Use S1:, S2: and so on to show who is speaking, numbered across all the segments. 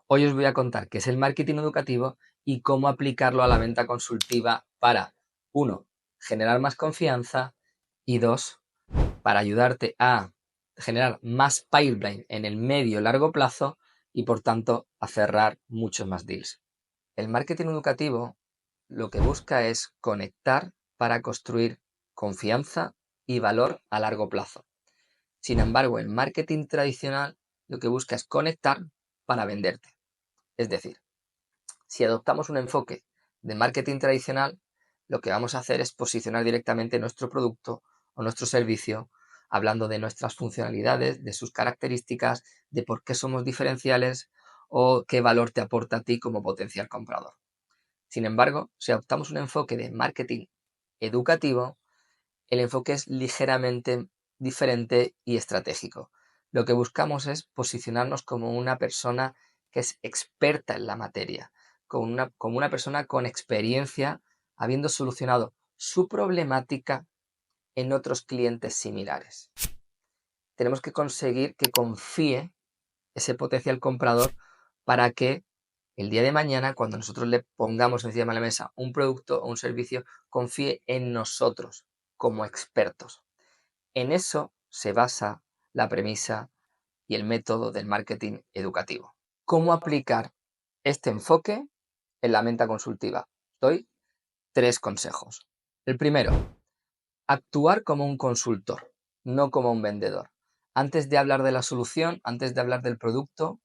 S1: Hoy os voy a contar qué es el marketing educativo y cómo aplicarlo a la venta consultiva para, uno, generar más confianza y dos, para ayudarte a generar más pipeline en el medio y largo plazo y por tanto a cerrar muchos más deals. El marketing educativo lo que busca es conectar para construir confianza y valor a largo plazo. Sin embargo, el marketing tradicional lo que busca es conectar para venderte. Es decir, si adoptamos un enfoque de marketing tradicional, lo que vamos a hacer es posicionar directamente nuestro producto o nuestro servicio, hablando de nuestras funcionalidades, de sus características, de por qué somos diferenciales o qué valor te aporta a ti como potencial comprador. Sin embargo, si adoptamos un enfoque de marketing educativo, el enfoque es ligeramente diferente y estratégico. Lo que buscamos es posicionarnos como una persona que es experta en la materia, como una persona con experiencia, habiendo solucionado su problemática en otros clientes similares. Tenemos que conseguir que confíe ese potencial comprador para que el día de mañana, cuando nosotros le pongamos encima de la mesa un producto o un servicio, confíe en nosotros como expertos. En eso se basa la premisa y el método del marketing educativo. ¿Cómo aplicar este enfoque en la venta consultiva? Doy 3 consejos. El primero, actuar como un consultor, no como un vendedor. Antes de hablar de la solución, antes de hablar del producto,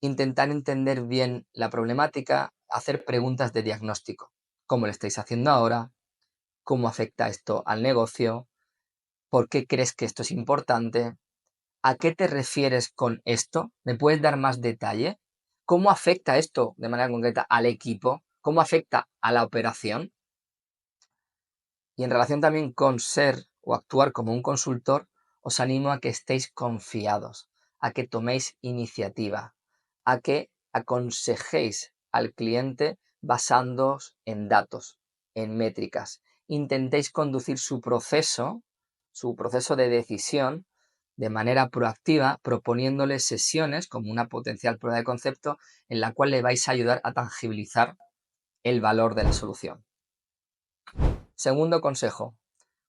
S1: intentar entender bien la problemática, hacer preguntas de diagnóstico. ¿Cómo lo estáis haciendo ahora? ¿Cómo afecta esto al negocio? ¿Por qué crees que esto es importante? ¿A qué te refieres con esto? ¿Me puedes dar más detalle? ¿Cómo afecta esto de manera concreta al equipo? ¿Cómo afecta a la operación? Y en relación también con ser o actuar como un consultor, os animo a que estéis confiados, a que toméis iniciativa, a que aconsejéis al cliente basándoos en datos, en métricas. Intentéis conducir su proceso de decisión, de manera proactiva, proponiéndole sesiones como una potencial prueba de concepto en la cual le vais a ayudar a tangibilizar el valor de la solución. Segundo consejo,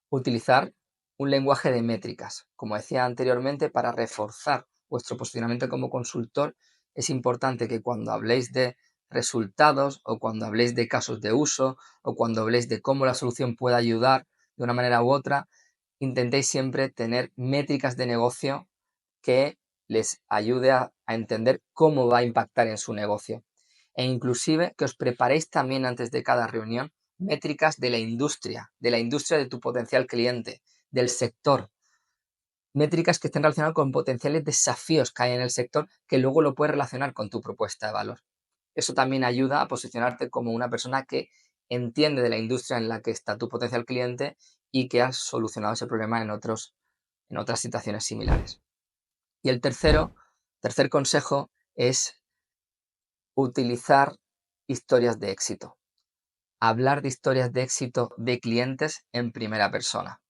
S1: utilizar un lenguaje de métricas. Como decía anteriormente, para reforzar vuestro posicionamiento como consultor, es importante que cuando habléis de resultados o cuando habléis de casos de uso o cuando habléis de cómo la solución puede ayudar de una manera u otra, intentéis siempre tener métricas de negocio que les ayude a entender cómo va a impactar en su negocio. E inclusive que os preparéis también antes de cada reunión métricas de la industria de tu potencial cliente, del sector. Métricas que estén relacionadas con potenciales desafíos que hay en el sector que luego lo puedes relacionar con tu propuesta de valor. Eso también ayuda a posicionarte como una persona que entiende de la industria en la que está tu potencial cliente y que has solucionado ese problema en otras situaciones similares. Y el tercer consejo es utilizar historias de éxito. Hablar de historias de éxito de clientes en primera persona.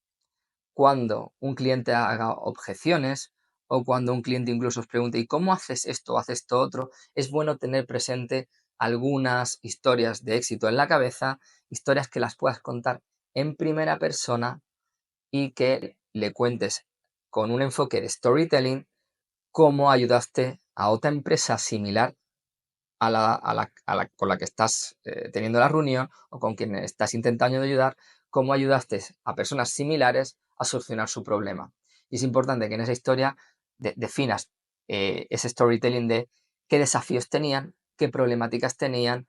S1: Cuando un cliente haga objeciones o cuando un cliente incluso os pregunte ¿y cómo haces esto o haces esto otro? Es bueno tener presente algunas historias de éxito en la cabeza, historias que las puedas contar en primera persona y que le cuentes con un enfoque de storytelling cómo ayudaste a otra empresa similar con la que estás teniendo la reunión o con quien estás intentando ayudar, cómo ayudaste a personas similares a solucionar su problema. Y es importante que en esa historia definas ese storytelling de qué desafíos tenían, qué problemáticas tenían,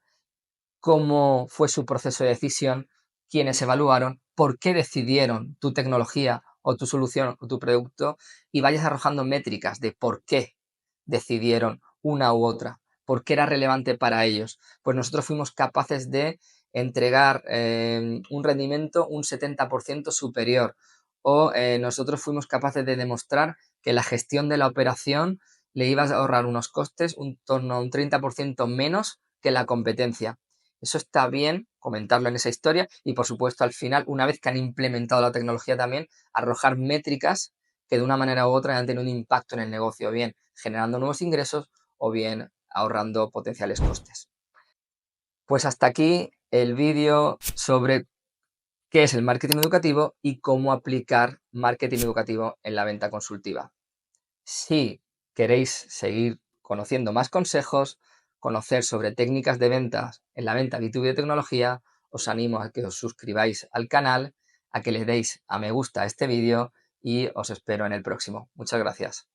S1: cómo fue su proceso de decisión, quiénes evaluaron, por qué decidieron tu tecnología o tu solución o tu producto y vayas arrojando métricas de por qué decidieron una u otra, por qué era relevante para ellos. Pues nosotros fuimos capaces de entregar un rendimiento un 70% superior o nosotros fuimos capaces de demostrar que la gestión de la operación le iba a ahorrar unos costes un torno a un 30% menos que la competencia. Eso está bien comentarlo en esa historia y, por supuesto, al final, una vez que han implementado la tecnología también, arrojar métricas que de una manera u otra han tenido un impacto en el negocio, bien generando nuevos ingresos o bien ahorrando potenciales costes. Pues hasta aquí el vídeo sobre qué es el marketing educativo y cómo aplicar marketing educativo en la venta consultiva. Si queréis seguir conociendo más consejos, conocer sobre técnicas de ventas en la venta B2B de tecnología, os animo a que os suscribáis al canal, a que le deis a me gusta a este vídeo y os espero en el próximo. Muchas gracias.